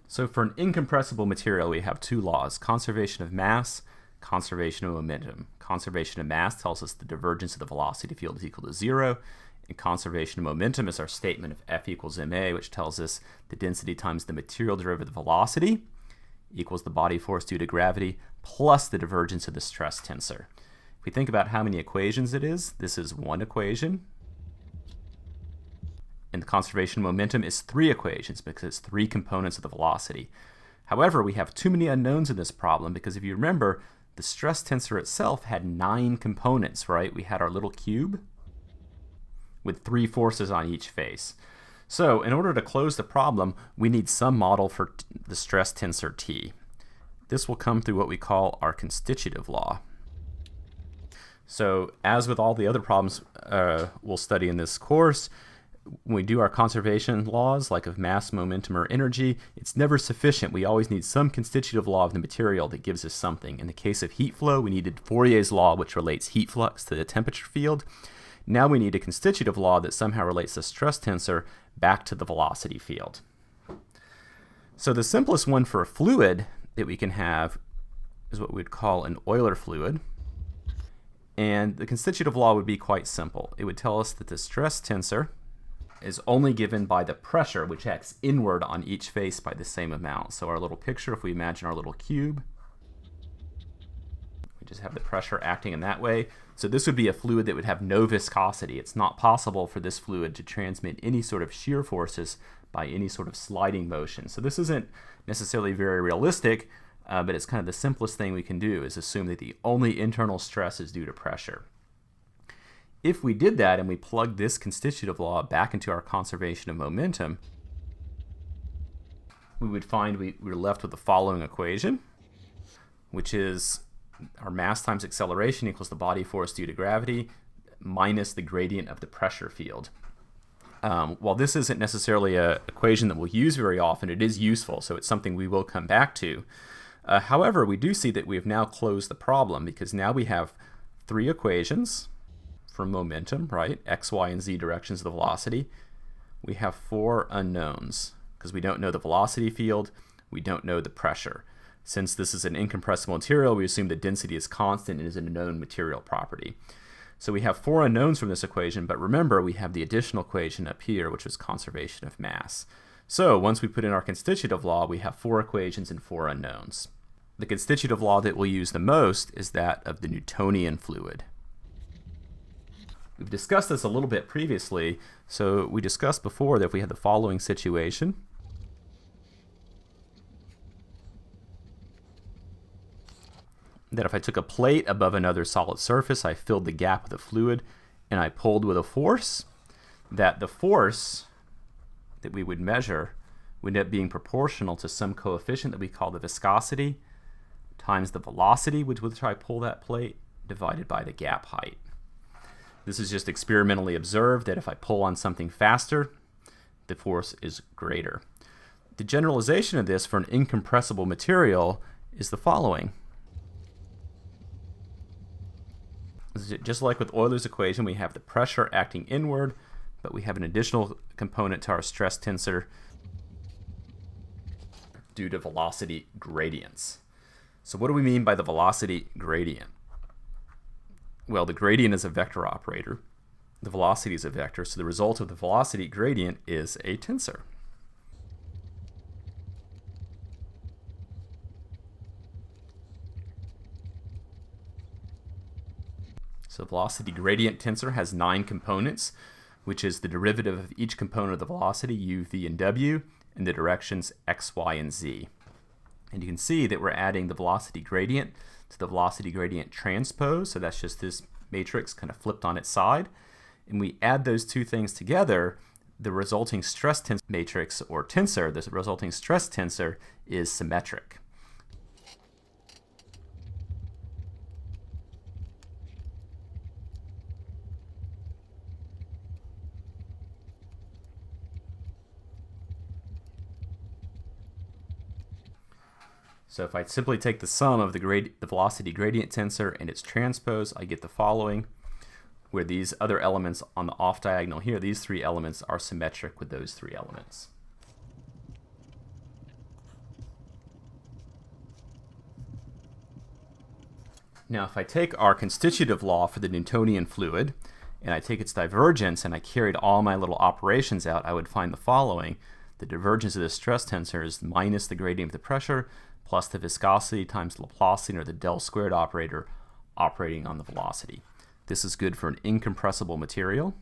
So for an incompressible material, we have two laws: conservation of mass, conservation of momentum. Conservation of mass tells us the divergence of the velocity field is equal to 0, and conservation of momentum is our statement of F equals ma, which tells us the density times the material derivative velocity equals the body force due to gravity plus the divergence of the stress tensor. If we think about how many equations it is, this is one equation. And the conservation of momentum is 3 equations because it's 3 components of the velocity. However, we have too many unknowns in this problem because if you remember, the stress tensor itself had 9 components, right? We had our little cube with 3 forces on each face. So in order to close the problem, we need some model for the stress tensor T. This will come through what we call our constitutive law. So as with all the other problems we'll study in this course, when we do our conservation laws, like of mass, momentum, or energy, it's never sufficient. We always need some constitutive law of the material that gives us something. In the case of heat flow, we needed Fourier's law, which relates heat flux to the temperature field. Now we need a constitutive law that somehow relates the stress tensor back to the velocity field. So the simplest one for a fluid that we can have is what we'd call an Euler fluid. And the constitutive law would be quite simple. It would tell us that the stress tensor is only given by the pressure, which acts inward on each face by the same amount. So our little picture, if we imagine our little cube, we just have the pressure acting in that way. So this would be a fluid that would have no viscosity. It's not possible for this fluid to transmit any sort of shear forces by any sort of sliding motion. So this isn't necessarily very realistic, but it's kind of the simplest thing we can do is assume that the only internal stress is due to pressure. If we did that and we plugged this constitutive law back into our conservation of momentum, we would find we're left with the following equation, which is our mass times acceleration equals the body force due to gravity minus the gradient of the pressure field. While this isn't necessarily an equation that we'll use very often, it is useful, so it's something we will come back to. However, we do see that we have now closed the problem because now we have 3 equations for momentum, right? X, Y, and Z directions of the velocity. We have 4 unknowns because we don't know the velocity field, we don't know the pressure. Since this is an incompressible material, we assume the density is constant and is a known material property. So we have 4 unknowns from this equation, but remember we have the additional equation up here, which is conservation of mass. So once we put in our constitutive law, we have 4 equations and 4 unknowns. The constitutive law that we'll use the most is that of the Newtonian fluid. We've discussed this a little bit previously. So we discussed before that if we had the following situation, that if I took a plate above another solid surface, I filled the gap with a fluid, and I pulled with a force, that the force that we would measure would end up being proportional to some coefficient that we call the viscosity times the velocity with which I pull that plate divided by the gap height. This is just experimentally observed that if I pull on something faster, the force is greater. The generalization of this for an incompressible material is the following. Just like with Euler's equation, we have the pressure acting inward, but we have an additional component to our stress tensor due to velocity gradients. So what do we mean by the velocity gradient? Well, the gradient is a vector operator. The velocity is a vector, so the result of the velocity gradient is a tensor. So the velocity gradient tensor has 9 components, which is the derivative of each component of the velocity, u, v, and w, in the directions x, y, and z. And you can see that we're adding the velocity gradient to the velocity gradient transpose, so that's just this matrix kind of flipped on its side. And we add those two things together, the resulting stress tensor matrix, or tensor, the resulting stress tensor is symmetric. So if I simply take the sum of the velocity gradient tensor and its transpose, I get the following, where these other elements on the off diagonal here, these 3 elements are symmetric with those 3 elements. Now, if I take our constitutive law for the Newtonian fluid, and I take its divergence, and I carried all my little operations out, I would find the following. The divergence of the stress tensor is minus the gradient of the pressure plus the viscosity times the Laplacian, or the del squared operator, operating on the velocity. This is good for an incompressible material,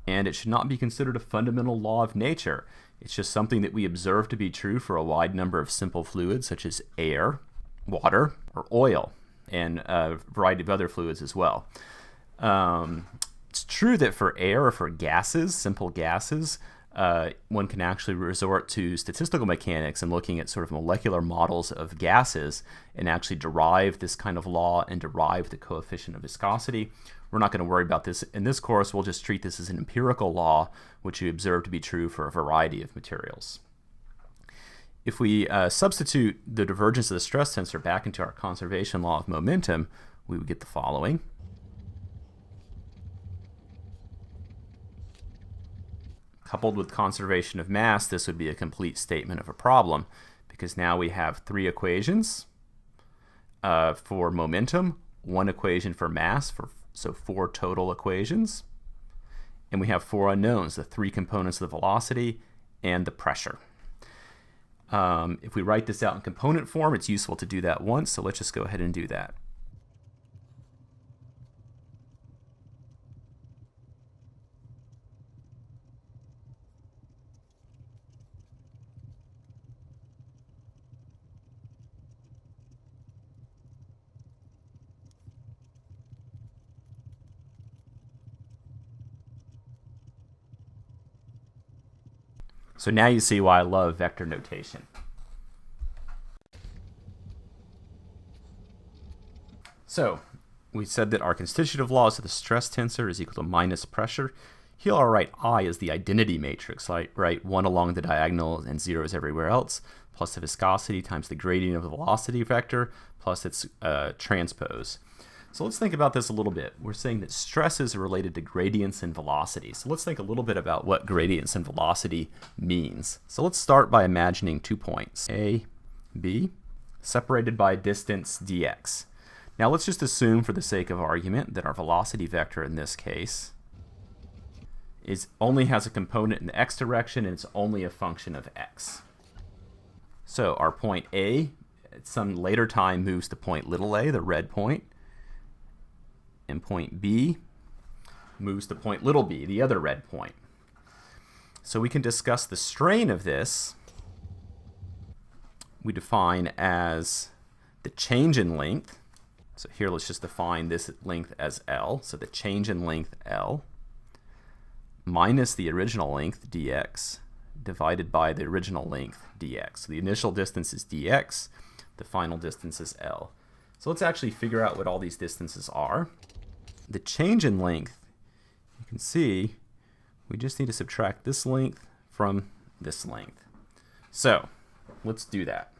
and it should not be considered a fundamental law of nature. It's just something that we observe to be true for a wide number of simple fluids, such as air, water, or oil, and a variety of other fluids as well. It's true that for air or for gases, simple gases, one can actually resort to statistical mechanics and looking at sort of molecular models of gases and actually derive this kind of law and derive the coefficient of viscosity. We're not going to worry about this in this course. We'll just treat this as an empirical law, which we observe to be true for a variety of materials. If we substitute the divergence of the stress tensor back into our conservation law of momentum, we would get the following. Coupled with conservation of mass, this would be a complete statement of a problem, because now we have three equations for momentum, one equation for mass, so four total equations, and we have four unknowns, the three components of the velocity and the pressure. If we write this out in component form, it's useful to do that once, so let's just go ahead and do that. So now you see why I love vector notation. So we said that our constitutive law is that the stress tensor is equal to minus pressure. Here I'll write I as the identity matrix. So I write 1 along the diagonal and 0 is everywhere else, plus the viscosity times the gradient of the velocity vector, plus its transpose. So let's think about this a little bit. We're saying that stresses are related to gradients and velocity. So let's think a little bit about what gradients and velocity means. So let's start by imagining 2 points, A, B, separated by a distance dx. Now let's just assume for the sake of argument that our velocity vector in this case only has a component in the x direction and it's only a function of x. So our point A at some later time moves to point little a, the red point, and point B moves to point little b, the other red point. So we can discuss the strain of this. We define as the change in length. So here let's just define this length as L. So the change in length L minus the original length dx divided by the original length dx. So the initial distance is dx, the final distance is L. So let's actually figure out what all these distances are. The change in length, you can see we just need to subtract this length from this length. So let's do that.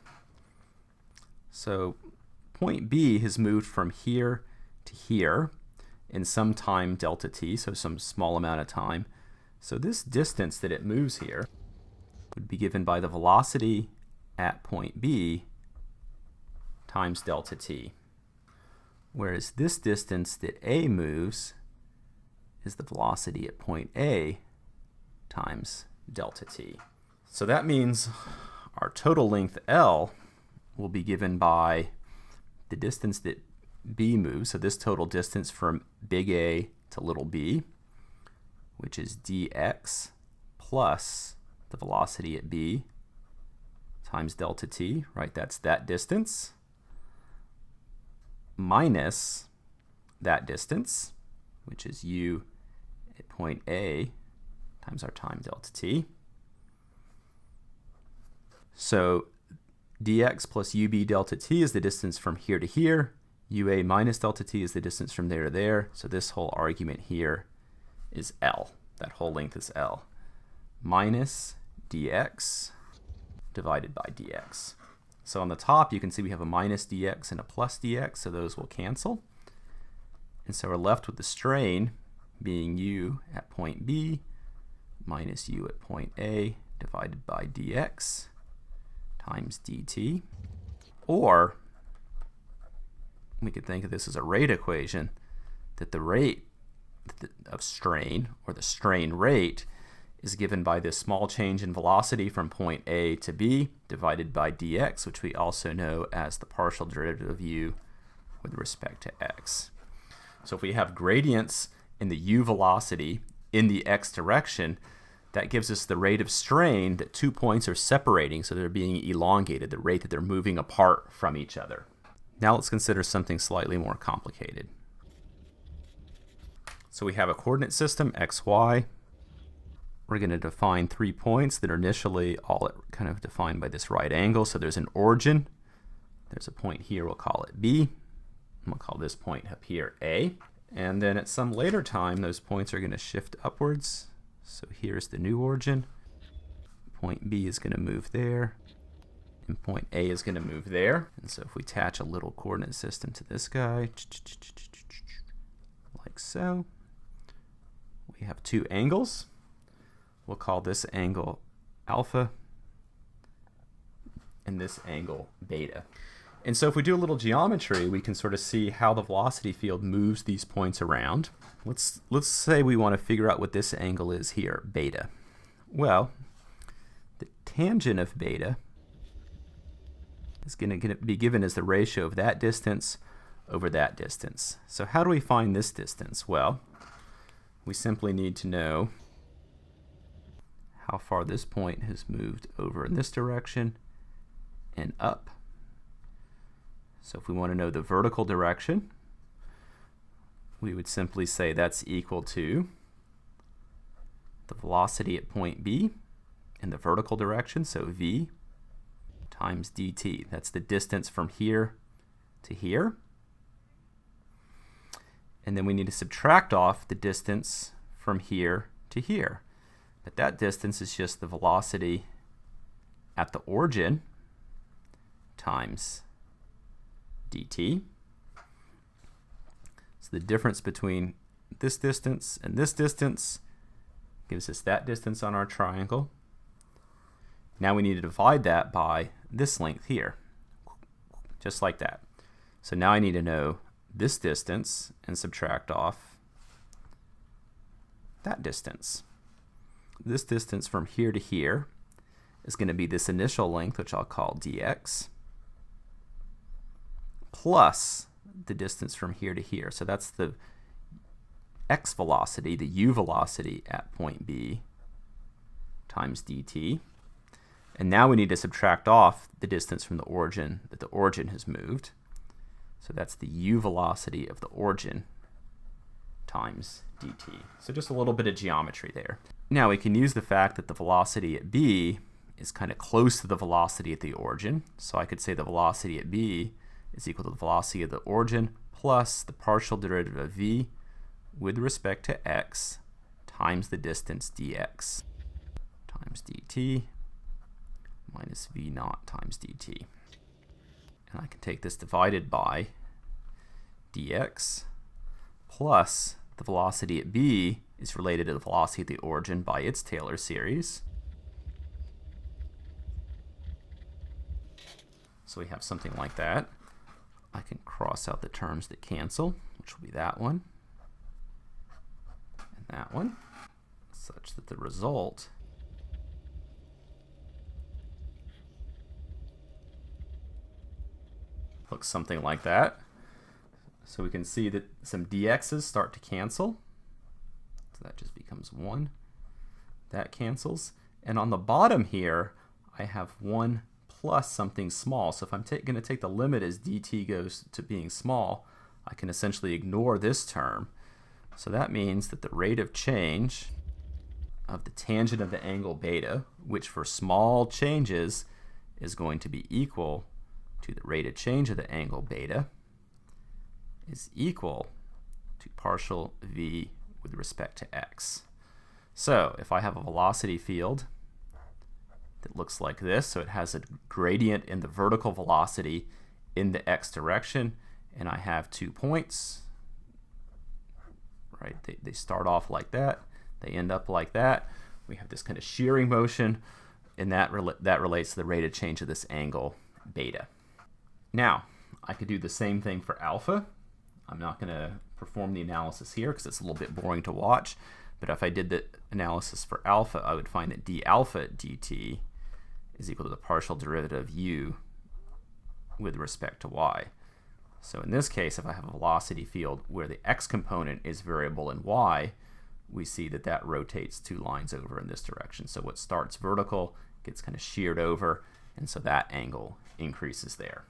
So point B has moved from here to here in some time delta t, so some small amount of time. So this distance that it moves here would be given by the velocity at point B times delta t. Whereas this distance that A moves is the velocity at point A times delta t. So that means our total length L will be given by the distance that B moves, so this total distance from big A to little b, which is dx plus the velocity at B times delta t, right? That's that distance, minus that distance, which is u at point A times our time delta t. So dx plus ub delta t is the distance from here to here. ua minus delta t is the distance from there to there. So this whole argument here is L. That whole length is L. Minus dx divided by dx. So on the top, you can see we have a minus dx and a plus dx, so those will cancel. And so we're left with the strain being u at point B minus u at point A divided by dx times dt. Or we could think of this as a rate equation, that the rate of strain, or the strain rate, is given by this small change in velocity from point A to B divided by dx, which we also know as the partial derivative of u with respect to x. So if we have gradients in the u velocity in the x direction, that gives us the rate of strain that 2 points are separating, so they're being elongated, the rate that they're moving apart from each other. Now let's consider something slightly more complicated. So we have a coordinate system, x, y. We're going to define 3 points that are initially all kind of defined by this right angle. So there's an origin. There's a point here, we'll call it B. And we'll call this point up here A. And then at some later time, those points are going to shift upwards. So here's the new origin. Point B is going to move there. And point A is going to move there. And so if we attach a little coordinate system to this guy, like so, we have 2 angles. We'll call this angle alpha and this angle beta. And so if we do a little geometry, we can sort of see how the velocity field moves these points around. Let's say we want to figure out what this angle is here, beta. Well, the tangent of beta is going to be given as the ratio of that distance over that distance. So how do we find this distance? Well, we simply need to know how far this point has moved over in this direction and up. So if we want to know the vertical direction, we would simply say that's equal to the velocity at point B in the vertical direction, so v times dt. That's the distance from here to here. And then we need to subtract off the distance from here to here. But that distance is just the velocity at the origin times dt. So the difference between this distance and this distance gives us that distance on our triangle. Now we need to divide that by this length here, just like that. So now I need to know this distance and subtract off that distance. This distance from here to here is going to be this initial length, which I'll call dx, plus the distance from here to here. So that's the x velocity, the u velocity at point B times dt. And now we need to subtract off the distance from the origin that the origin has moved. So that's the u velocity of the origin times dt. So just a little bit of geometry there. Now we can use the fact that the velocity at B is kind of close to the velocity at the origin. So I could say the velocity at B is equal to the velocity of the origin plus the partial derivative of v with respect to x times the distance dx times dt minus v naught times dt. And I can take this divided by dx plus the velocity at B is related to the velocity at the origin by its Taylor series. So we have something like that. I can cross out the terms that cancel, which will be that one and that one, such that the result looks something like that. So we can see that some dx's start to cancel. So that just becomes 1. That cancels. And on the bottom here, I have 1 plus something small. So if I'm going to take the limit as dt goes to being small, I can essentially ignore this term. So that means that the rate of change of the tangent of the angle beta, which for small changes is going to be equal to the rate of change of the angle beta, is equal to partial v with respect to x. So if I have a velocity field that looks like this, so it has a gradient in the vertical velocity in the x direction, and I have 2 points, right? They start off like that, they end up like that. We have this kind of shearing motion, and that relates to the rate of change of this angle beta. Now, I could do the same thing for alpha. I'm not going to perform the analysis here because it's a little bit boring to watch. But if I did the analysis for alpha, I would find that d alpha dt is equal to the partial derivative of u with respect to y. So in this case, if I have a velocity field where the x component is variable in y, we see that that rotates 2 lines over in this direction. So what starts vertical gets kind of sheared over, and so that angle increases there.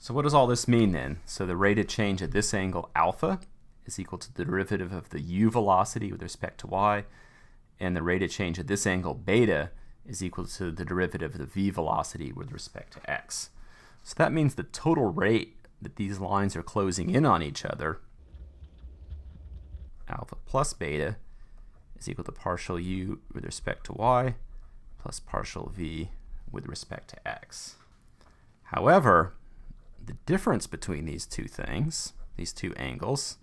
So what does all this mean then? So the rate of change at this angle alpha is equal to the derivative of the u velocity with respect to y, and the rate of change at this angle beta is equal to the derivative of the v velocity with respect to x. So that means the total rate that these lines are closing in on each other, alpha plus beta, is equal to partial u with respect to y plus partial v with respect to x. However, the difference between these two things, these two angles,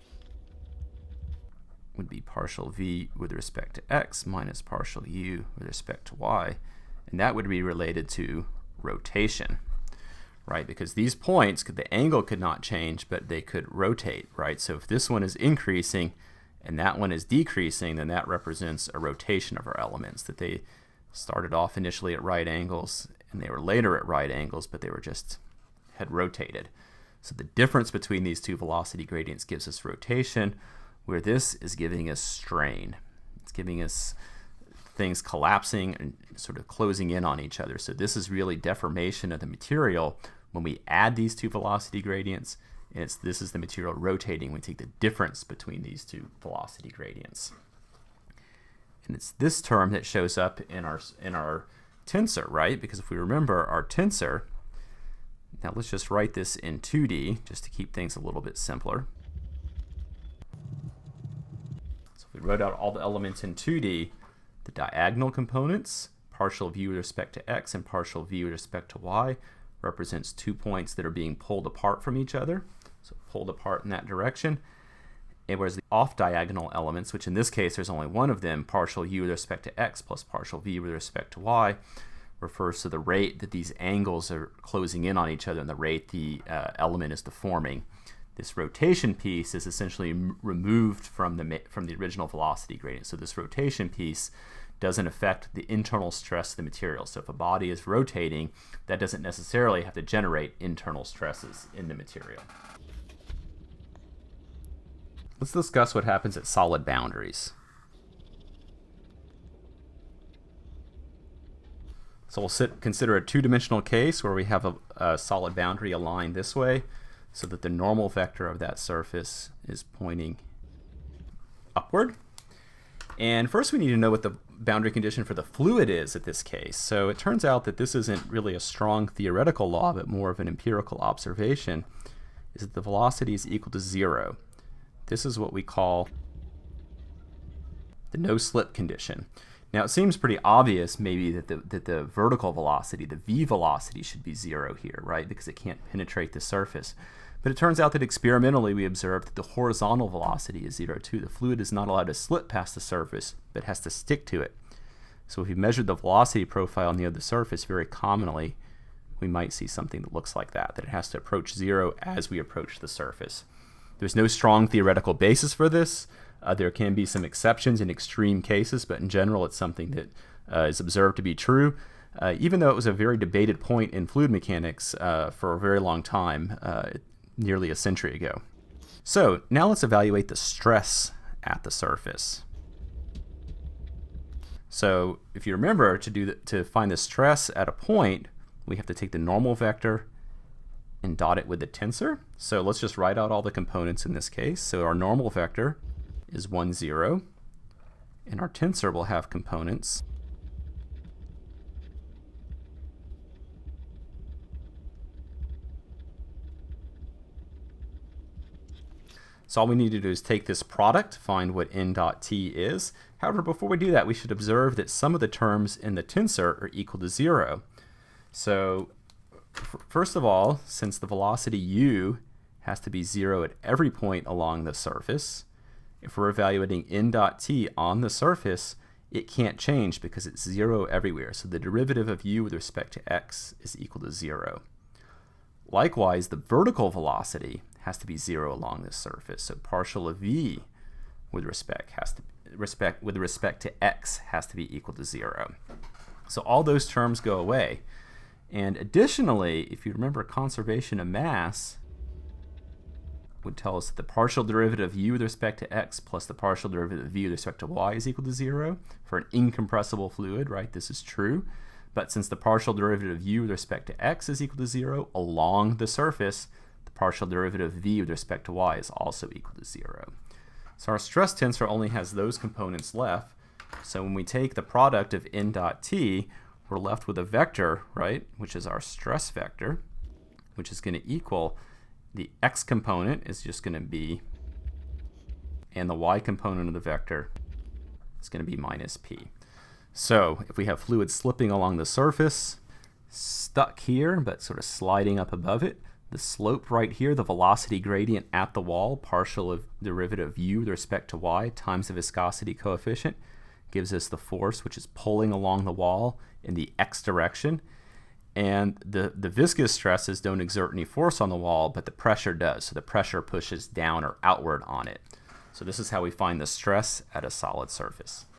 would be partial v with respect to x minus partial u with respect to y, and that would be related to rotation, right? Because these points, the angle could not change, but they could rotate, right? So if this one is increasing and that one is decreasing, then that represents a rotation of our elements, that they started off initially at right angles and they were later at right angles, but they were just had rotated. So the difference between these two velocity gradients gives us rotation, where this is giving us strain. It's giving us things collapsing and sort of closing in on each other. So this is really deformation of the material when we add these two velocity gradients, and this is the material rotating when we take the difference between these two velocity gradients. And it's this term that shows up in our tensor, right? Because if we remember our tensor, now let's just write this in 2D just to keep things a little bit simpler. So if we wrote out all the elements in 2D, the diagonal components, partial v with respect to x and partial v with respect to y, represents 2 points that are being pulled apart from each other, so pulled apart in that direction. And whereas the off-diagonal elements, which in this case there's only one of them, partial u with respect to x plus partial v with respect to y, refers to the rate that these angles are closing in on each other and the rate the element is deforming. This rotation piece is essentially removed from the original velocity gradient. So this rotation piece doesn't affect the internal stress of the material. So if a body is rotating, that doesn't necessarily have to generate internal stresses in the material. Let's discuss what happens at solid boundaries. So we'll consider a two-dimensional case where we have a solid boundary aligned this way so that the normal vector of that surface is pointing upward. And first we need to know what the boundary condition for the fluid is at this case. So it turns out that this isn't really a strong theoretical law, but more of an empirical observation, is that the velocity is equal to 0. This is what we call the no-slip condition. Now it seems pretty obvious maybe that the vertical velocity, the v velocity, should be 0 here, right? Because it can't penetrate the surface. But it turns out that experimentally we observed that the horizontal velocity is 0 too. The fluid is not allowed to slip past the surface, but has to stick to it. So if we measured the velocity profile near the surface, very commonly we might see something that looks like that it has to approach 0 as we approach the surface. There's no strong theoretical basis for this. There can be some exceptions in extreme cases, but in general it's something that is observed to be true, even though it was a very debated point in fluid mechanics for a very long time, nearly a century ago. So now let's evaluate the stress at the surface. So if you remember, to find the stress at a point, we have to take the normal vector and dot it with the tensor. So let's just write out all the components in this case. So our normal vector is 1, 0, and our tensor will have components so all we need to do is take this product, find what n dot t is. However, before we do that, we should observe that some of the terms in the tensor are equal to 0. So first of all, since the velocity u has to be 0 at every point along the surface. If we're evaluating n dot t on the surface, it can't change because it's 0 everywhere. So the derivative of u with respect to x is equal to 0. Likewise, the vertical velocity has to be 0 along this surface. So partial of v with respect to x has to be equal to 0. So all those terms go away. And additionally, if you remember, conservation of mass would tell us that the partial derivative of u with respect to x plus the partial derivative of v with respect to y is equal to 0 for an incompressible fluid, right? This is true. But since the partial derivative of u with respect to x is equal to 0 along the surface, the partial derivative of v with respect to y is also equal to 0. So our stress tensor only has those components left. So when we take the product of n dot t, we're left with a vector, right, which is our stress vector, which is going to equal the x component is just going to be, and the y component of the vector is going to be minus p. So if we have fluid slipping along the surface, stuck here, but sort of sliding up above it, the slope right here, the velocity gradient at the wall, partial of derivative of u with respect to y times the viscosity coefficient, gives us the force which is pulling along the wall in the x direction. And the viscous stresses don't exert any force on the wall, but the pressure does. So the pressure pushes down or outward on it. So this is how we find the stress at a solid surface.